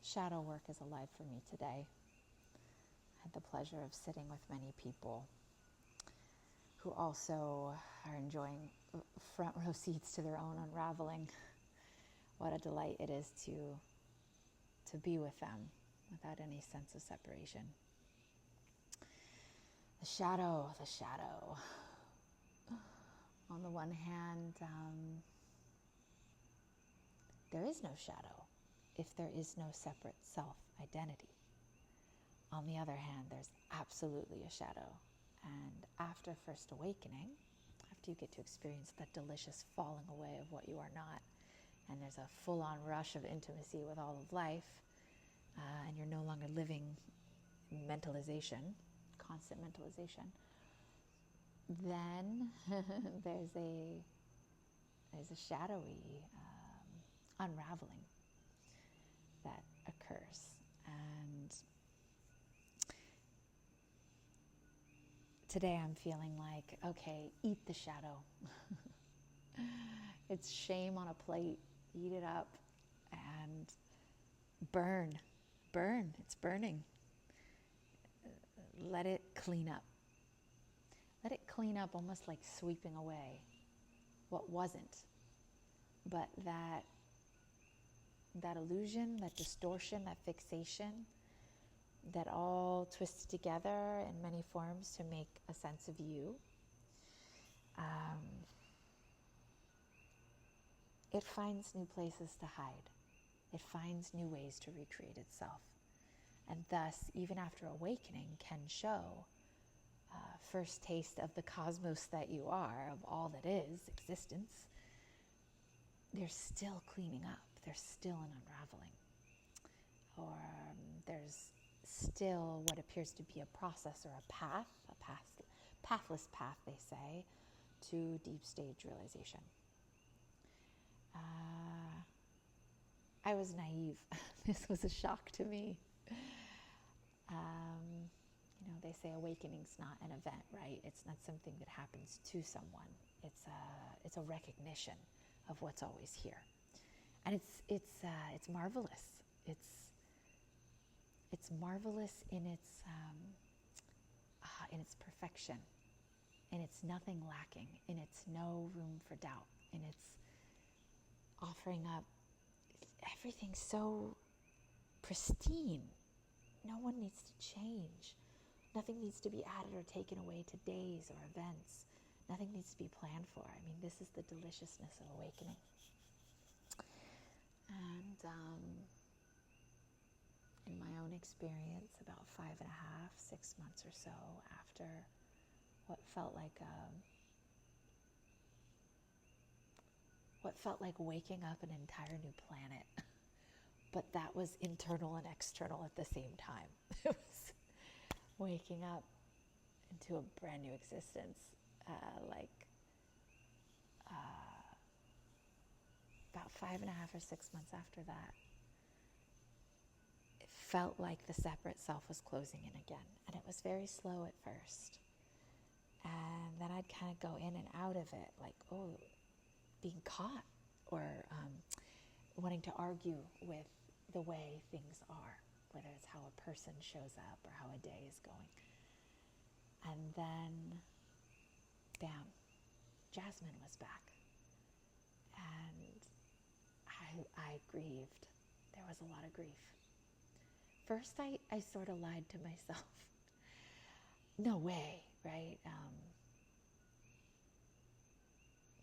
shadow work is alive for me today. I had the pleasure of sitting with many people who also are enjoying front row seats to their own unraveling. What a delight it is to be with them without any sense of separation. The shadow. On the one hand, there is no shadow if there is no separate self-identity. On the other hand, there's absolutely a shadow. And after first awakening, after you get to experience that delicious falling away of what you are not, and there's a full-on rush of intimacy with all of life, and you're no longer living mentalization, constant mentalization, then there's a shadowy unraveling that occurs. And today I'm feeling like, okay, eat the shadow. It's shame on a plate. Eat it up and burn. It's burning. Let it clean up. Let it clean up, almost like sweeping away what wasn't. But that illusion, that distortion, that fixation, that all twisted together in many forms to make a sense of you, it finds new places to hide. It finds new ways to recreate itself. And thus, even after awakening, can show first taste of the cosmos that you are, of all that is existence. There's still cleaning up. There's still an unraveling. Or there's still what appears to be a process or a pathless path, they say, to deep stage realization. I was naive. This was a shock to me. They say awakening's not an event, right? It's not something that happens to someone. It's a recognition of what's always here, and it's marvelous. It's marvelous in its perfection, in its nothing lacking, in its no room for doubt, in its offering up everything so pristine. No one needs to change. Nothing needs to be added or taken away to days or events. Nothing needs to be planned for. I mean, this is the deliciousness of awakening. And in my own experience, about 5.5, 6 months or so after what felt like waking up an entire new planet, but that was internal and external at the same time. It was waking up into a brand new existence, about 5.5 or 6 months after that. It felt like the separate self was closing in again, and it was very slow at first. And then I'd kind of go in and out of it, like, being caught, or wanting to argue with the way things are, whether it's how a person shows up or how a day is going. And then, bam, Jasmine was back. And I grieved. There was a lot of grief. First, I sort of lied to myself. No way, right?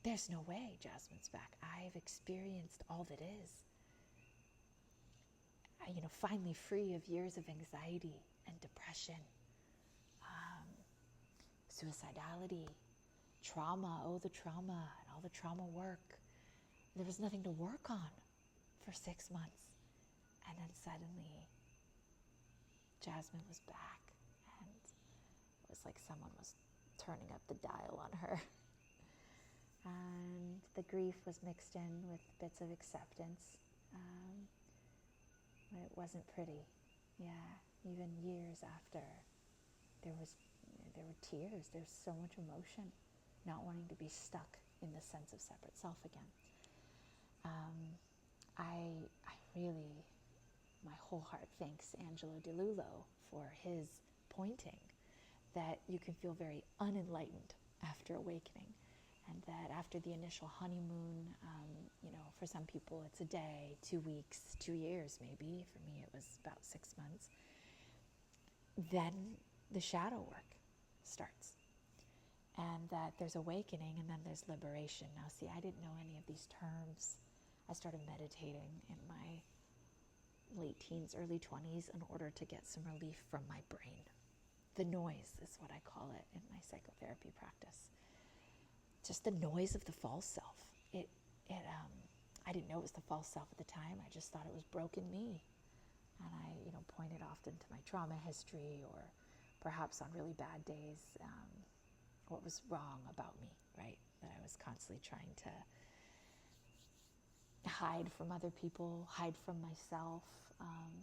There's no way Jasmine's back. I've experienced all that is. Finally free of years of anxiety and depression, suicidality, trauma, the trauma and all the trauma work. There was nothing to work on for 6 months. And then suddenly, Jasmine was back, and it was like someone was turning up the dial on her. And the grief was mixed in with bits of acceptance. It wasn't pretty. Yeah, even years after, there were tears. There's so much emotion, not wanting to be stuck in the sense of separate self again. I really, my whole heart thanks Angelo DeLullo for his pointing that you can feel very unenlightened after awakening, and that after the initial honeymoon, for some people it's a day, 2 weeks, 2 years maybe. For me, it was about 6 months. Then the shadow work starts, and that there's awakening and then there's liberation. Now, see, I didn't know any of these terms. I started meditating in my late teens, early 20s in order to get some relief from my brain. The noise is what I call it in my psychotherapy practice. Just the noise of the false self. I didn't know it was the false self at the time. I just thought it was broken me. And I, pointed often to my trauma history, or perhaps on really bad days, what was wrong about me, right? That I was constantly trying to hide from other people, hide from myself,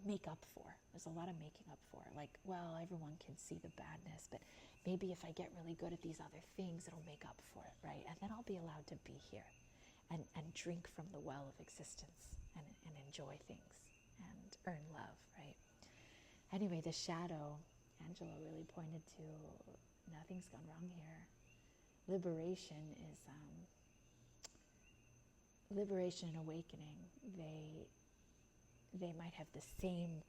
make up for. There's a lot of making up for. Like, well, everyone can see the badness, but maybe if I get really good at these other things, it'll make up for it, right? And then I'll be allowed to be here and drink from the well of existence and enjoy things and earn love, right? Anyway, the shadow, Angela really pointed to, nothing's gone wrong here. Liberation and awakening, they might have the same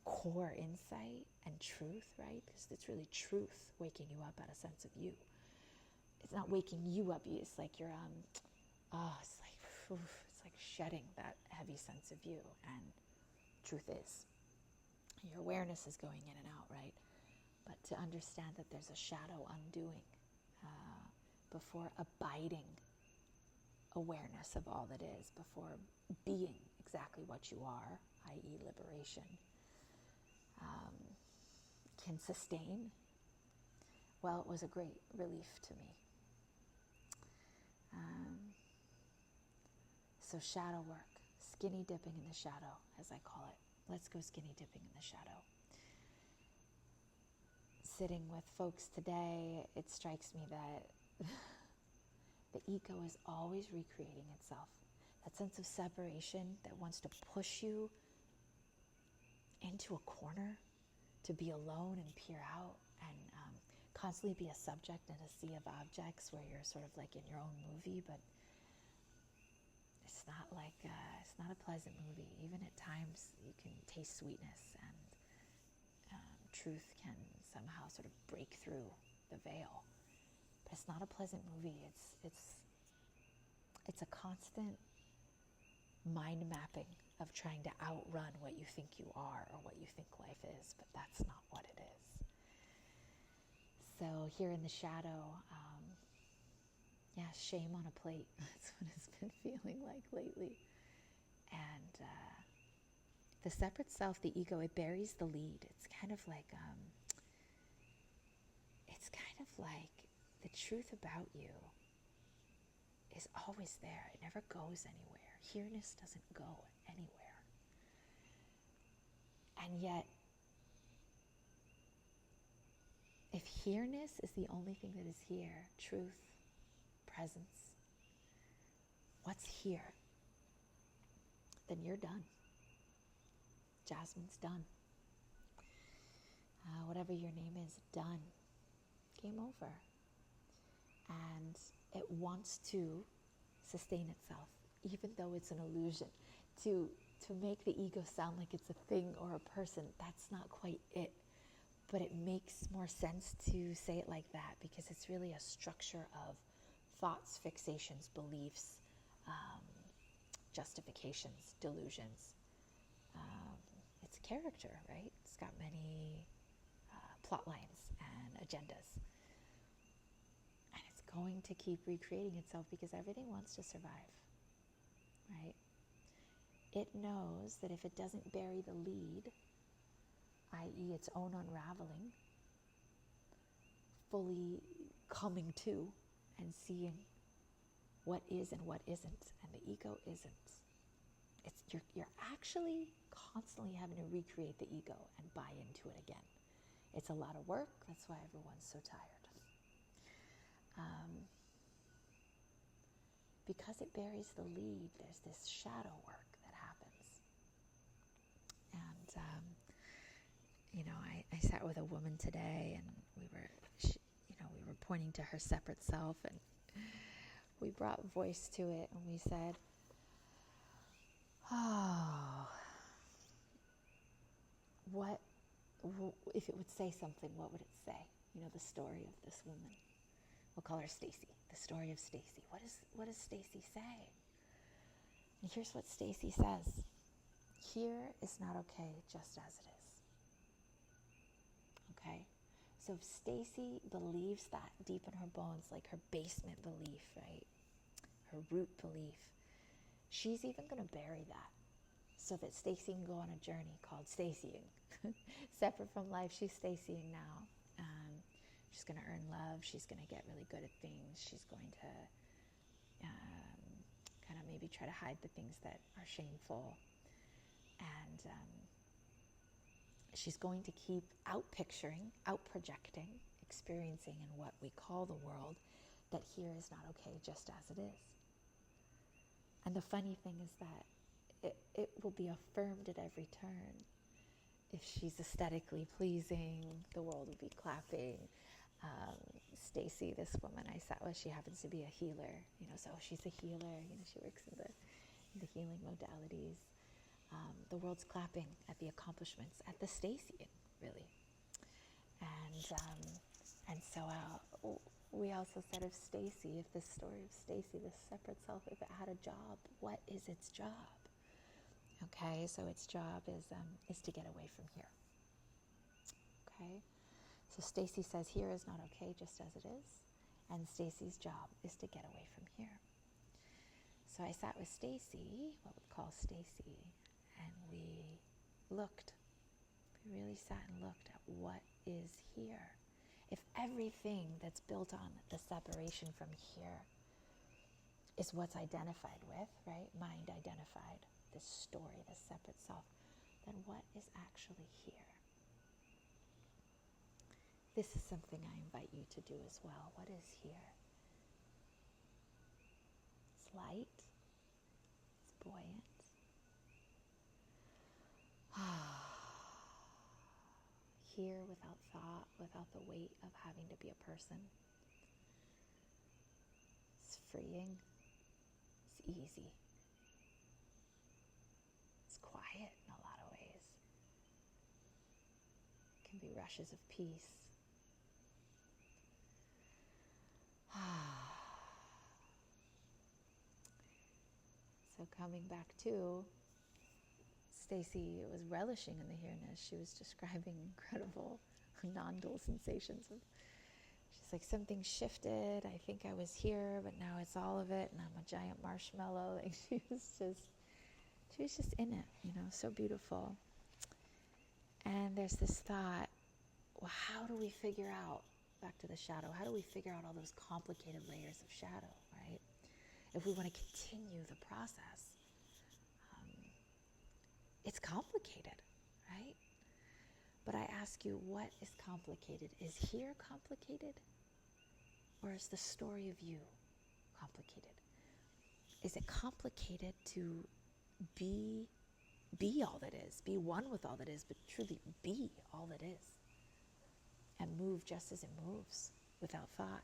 core insight and truth, right? Because it's really truth waking you up at a sense of you. It's not waking you up. It's like you're, it's like shedding that heavy sense of you. And truth is, your awareness is going in and out, right? But to understand that there's a shadow undoing before abiding awareness of all that is, before being exactly what you are, i.e. liberation, can sustain. Well, it was a great relief to me. So shadow work, skinny dipping in the shadow, as I call it. Let's go skinny dipping in the shadow. Sitting with folks today, it strikes me that the ego is always recreating itself. That sense of separation that wants to push you into a corner, to be alone and peer out, and constantly be a subject in a sea of objects where you're sort of like in your own movie, but it's not a pleasant movie. Even at times you can taste sweetness, and truth can somehow sort of break through the veil. But it's not a pleasant movie. It's a constant mind mapping of trying to outrun what you think you are or what you think life is, but that's not what it is. So here in the shadow, shame on a plate. That's what it's been feeling like lately. And the separate self, the ego, it buries the lead. It's kind of like the truth about you is always there. It never goes anywhere. Here-ness doesn't go anywhere. And yet, if here-ness is the only thing that is here, truth, presence, what's here, then you're done. Jasmine's done. Whatever your name is, done. Game over. And it wants to sustain itself, even though it's an illusion. To make the ego sound like it's a thing or a person, that's not quite it. But it makes more sense to say it like that, because it's really a structure of thoughts, fixations, beliefs, justifications, delusions. It's a character, right? It's got many plot lines and agendas. And it's going to keep recreating itself because everything wants to survive, right? It knows that if it doesn't bury the lead, i.e. its own unraveling, fully coming to and seeing what is and what isn't, and the ego isn't. You're actually constantly having to recreate the ego and buy into it again. It's a lot of work. That's why everyone's so tired. Because it buries the lead, there's this shadow work that happens. And I sat with a woman today, and we were pointing to her separate self, and we brought voice to it, and we said, oh, what, if it would say something, what would it say? The story of this woman. We'll call her Stacy, the story of Stacy. What does Stacy say? And here's what Stacy says. Here is not okay just as it is. Okay? So if Stacy believes that deep in her bones, like her basement belief, right? Her root belief, she's even going to bury that so that Stacy can go on a journey called Stacying. Separate from life, she's Stacying now. She's going to earn love. She's going to get really good at things. She's going to kind of maybe try to hide the things that are shameful. And she's going to keep out-picturing, out-projecting, experiencing in what we call the world, that here is not okay just as it is. And the funny thing is that it will be affirmed at every turn. If she's aesthetically pleasing, the world will be clapping. Stacy, this woman I sat with, she happens to be a healer, so she's a healer, she works in the healing modalities. The world's clapping at the accomplishments, at the Stacying, really. And so we also said of Stacy, if this story of Stacy, this separate self, if it had a job, what is its job? Okay, so its job is to get away from here. Okay, so Stacy says here is not okay just as it is, and Stacy's job is to get away from here. So I sat with Stacy, what we call Stacy, and we really sat and looked at what is here. If everything that's built on the separation from here is what's identified with, right? Mind identified, this story, this separate self, then what is actually here? This is something I invite you to do as well. What is here? It's light. It's buoyant. Here without thought, without the weight of having to be a person. It's freeing. It's easy. It's quiet in a lot of ways. It can be rushes of peace. So coming back to Stacy was relishing in the here-ness. She was describing incredible non-dual sensations. She's like, something shifted. I think I was here, but now it's all of it, and I'm a giant marshmallow. Like she was just in it, so beautiful. And there's this thought, well, how do we figure out, back to the shadow, how do we figure out all those complicated layers of shadow, right? If we want to continue the process. It's complicated, right? But I ask you, what is complicated? Is here complicated? Or is the story of you complicated? Is it complicated to be all that is, be one with all that is, but truly be all that is, and move just as it moves without thought?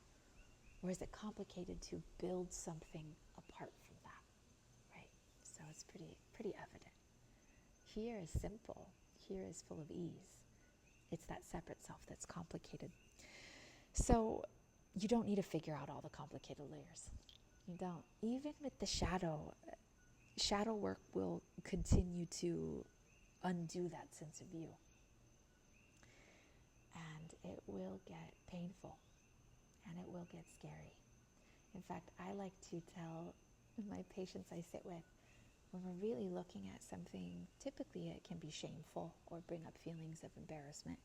Or is it complicated to build something apart from that, right? So it's pretty evident. Here is simple. Here is full of ease. It's that separate self that's complicated. So you don't need to figure out all the complicated layers. You don't. Even with the shadow work will continue to undo that sense of you. And it will get painful. And it will get scary. In fact, I like to tell my patients I sit with, when we're really looking at something, typically it can be shameful or bring up feelings of embarrassment.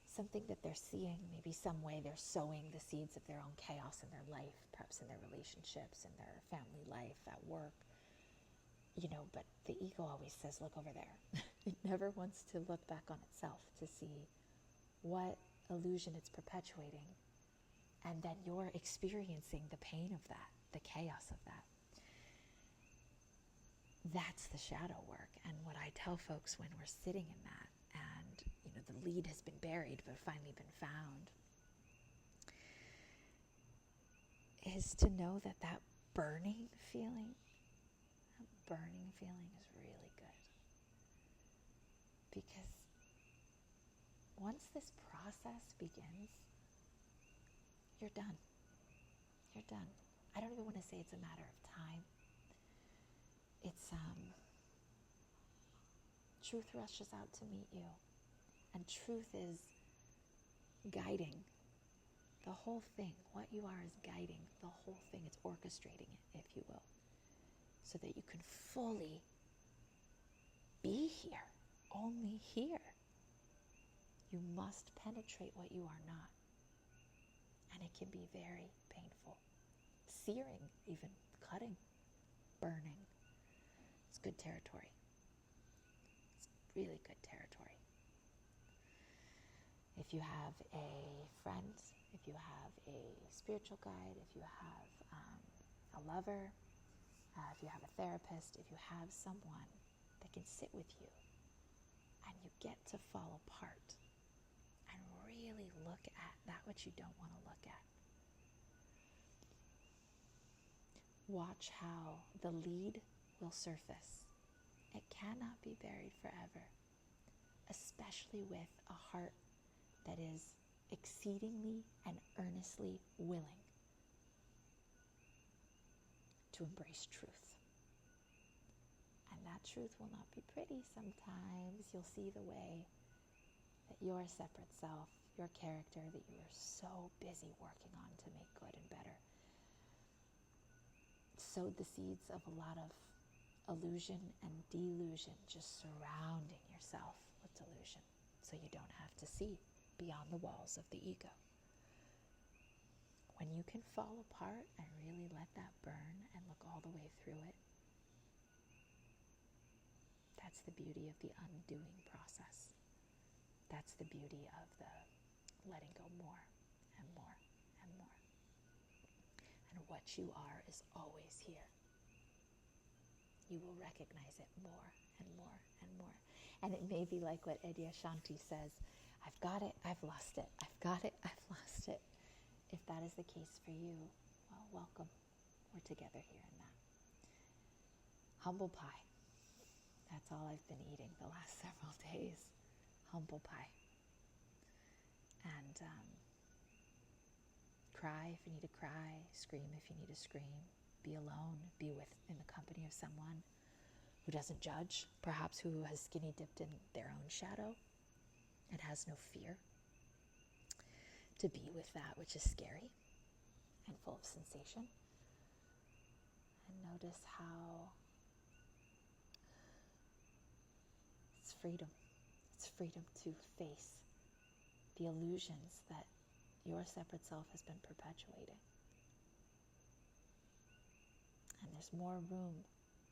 Something that they're seeing, maybe some way they're sowing the seeds of their own chaos in their life, perhaps in their relationships, in their family life, at work. But the ego always says, look over there. It never wants to look back on itself to see what illusion it's perpetuating. And then you're experiencing the pain of that, the chaos of that. That's the shadow work. And what I tell folks when we're sitting in that, and the lead has been buried but finally been found, is to know that that burning feeling is really good. Because once this process begins, you're done. You're done. I don't even want to say it's a matter of time. It's, truth rushes out to meet you. And truth is guiding the whole thing. What you are is guiding the whole thing. It's orchestrating it, if you will, so that you can fully be here, only here. You must penetrate what you are not. And it can be very painful, searing, even cutting, burning. It's good territory. It's really good territory. If you have a friend, if you have a spiritual guide, if you have a lover, if you have a therapist, if you have someone that can sit with you and you get to fall apart and really look at that which you don't want to look at. Watch how the lead will surface. It cannot be buried forever, especially with a heart that is exceedingly and earnestly willing to embrace truth. And that truth will not be pretty sometimes. You'll see the way that your separate self, your character that you are so busy working on to make good and better, sowed the seeds of a lot of illusion and delusion, just surrounding yourself with delusion, so you don't have to see beyond the walls of the ego. When you can fall apart and really let that burn and look all the way through it, that's the beauty of the undoing process. That's the beauty of the letting go more and more and more. And what you are is always here. You will recognize it more and more and more. And it may be like what Adyashanti says, I've got it, I've lost it. I've got it, I've lost it. If that is the case for you, well, welcome. We're together here in that. Humble pie. That's all I've been eating the last several days. Humble pie. And cry if you need to cry. Scream if you need to scream. Be alone. Be in the company of someone who doesn't judge, perhaps who has skinny dipped in their own shadow and has no fear. To be with that which is scary and full of sensation. And notice how it's freedom. It's freedom to face the illusions that your separate self has been perpetuating. And there's more room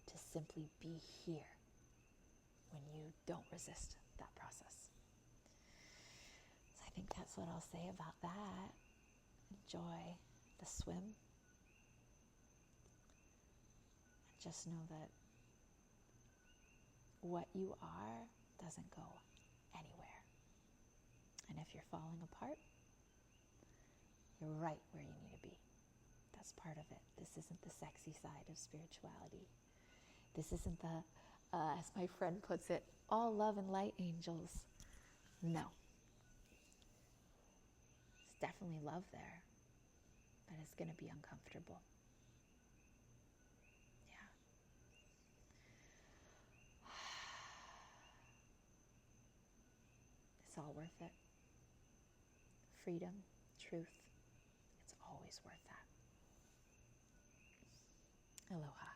to simply be here when you don't resist that process. So I think that's what I'll say about that. Enjoy the swim. And just know that what you are doesn't go anywhere. And if you're falling apart, you're right where you need to be. That's part of it. This isn't the sexy side of spirituality. This isn't the, as my friend puts it, all love and light angels. No. There's definitely love there, but it's going to be uncomfortable. Yeah. It's all worth it. Freedom, truth, it's always worth that. Aloha.